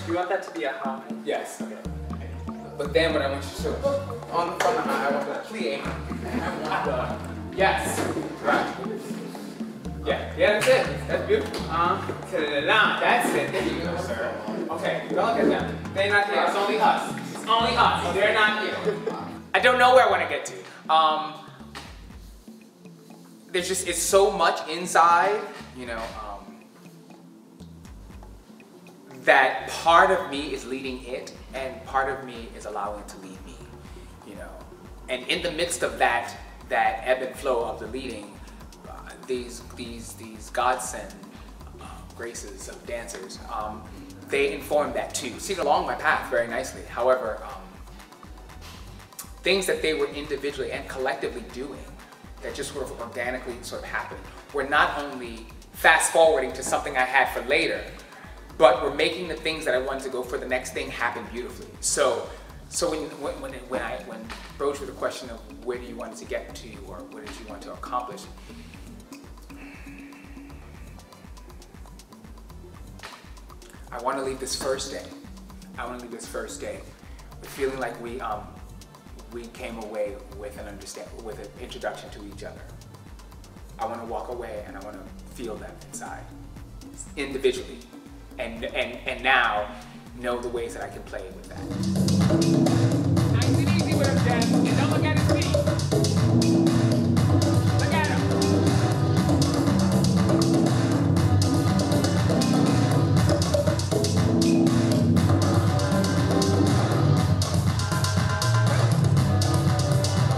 You want that to be a high? Yes. Okay. But then what I want you to show on the front of the high, I want the plie, and I want the, yes, right. Yeah, that's it. That's beautiful. To the line, that's it. There you go, sir. Okay, don't look at them. They're not here. It's only us. It's only us. They're not here. I don't know where I want to get to. There's just, it's so much inside, you know, that part of me is leading it, and part of me is allowing it to lead me, you know. And in the midst of that ebb and flow of the leading, these godsend graces of dancers, they inform that too. See along my path very nicely. However, things that they were individually and collectively doing that just sort of organically sort of happened were not only fast forwarding to something I had for later, but we're making the things that I wanted to go for the next thing happen beautifully. So when broached with the question of where do you want to get to, or what did you want to accomplish, I want to leave this first day. I want to leave this first day with feeling like we came away with with an introduction to each other. I want to walk away and I want to feel that inside, individually. And now know the ways that I can play with that. Nice and easy with him, Jeff. And don't look at his feet. Look at him.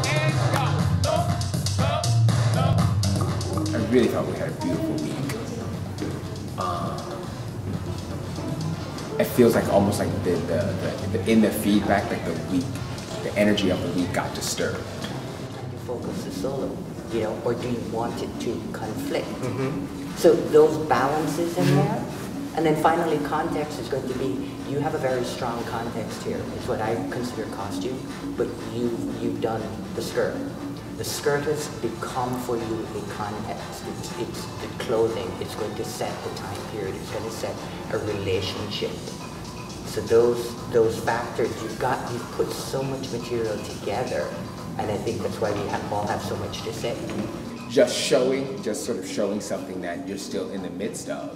And go. Look. I really thought we had a beautiful week. It feels like almost like in the feedback, like the energy of the week got disturbed. You focus the solo, you know, or do you want it to conflict? So those balances in there, and then finally context is going to be, you have a very strong context here. It's what I consider costume, but you've done the skirt. The skirt has become for you a context. It's the clothing. It's going to set the time period. It's going to set a relationship. So those factors, you've put so much material together, and I think that's why we all have so much to say. Just sort of showing something that you're still in the midst of.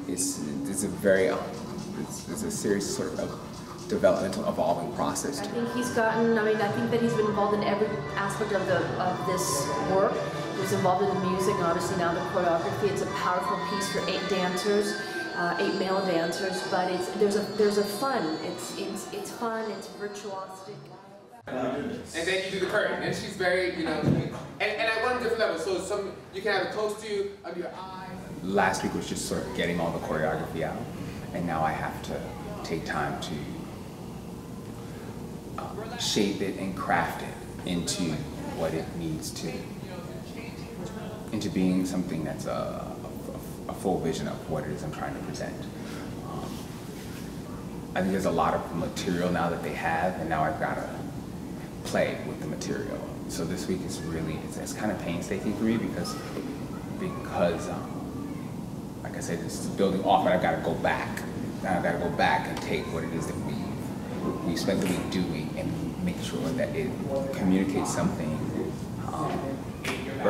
It's a very, it's a serious sort of developmental, evolving process. I think he's gotten, I think that he's been involved in every aspect of this work. He was involved in the music, and obviously now the choreography. It's a powerful piece for 8 dancers, 8 male dancers, but there's a fun. It's fun, it's virtuosic. And then you do the curtain, and she's very, you know, and at one different level, so you can have it close to you, under your eye. Last week was just sort of getting all the choreography out, and now I have to take time to shape it and craft it into what it needs to, into being something that's a full vision of what it is I'm trying to present. I think there's a lot of material now that they have, and now I've got to play with the material. So this week is really, it's kind of painstaking for me because like I said, this is building off, and I've got to go back. Now I've got to go back and take what it is that we spent the week doing and make sure that it communicates something,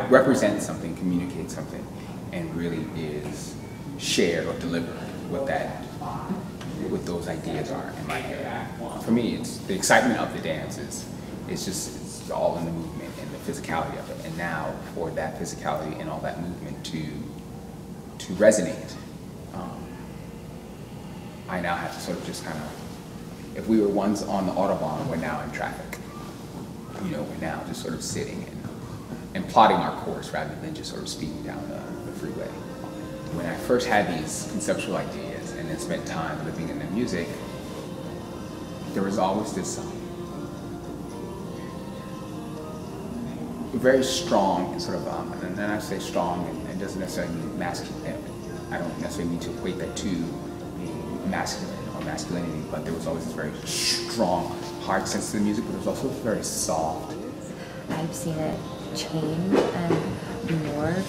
represents something, communicates something, and really is shared or delivered what those ideas are in my head. For me, it's the excitement of the dance it's all in the movement and the physicality of it. And now for that physicality and all that movement to resonate, I now have to sort of just kind of, if we were once on the Autobahn, we're now in traffic. You know, we're now just sort of sitting and plotting our course rather than just sort of speeding down the freeway. When I first had these conceptual ideas and then spent time living in the music, there was always this very strong sort of, and then I say strong, and it doesn't necessarily mean masculine. I don't necessarily need to equate that to being masculine or masculinity, but there was always this very strong, hard sense to the music, but it was also very soft. I've seen it change and morph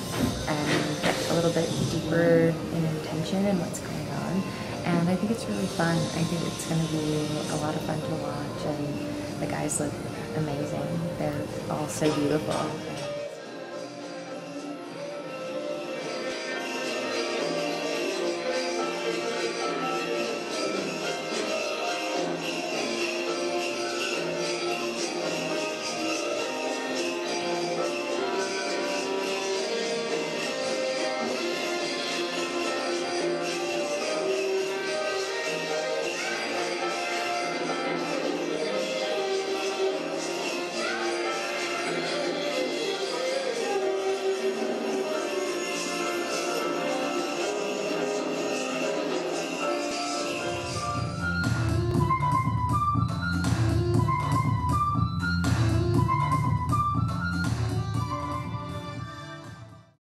and get a little bit deeper in intention in what's going down. And I think it's really fun. I think it's going to be a lot of fun to watch, and the guys look amazing. They're all so beautiful.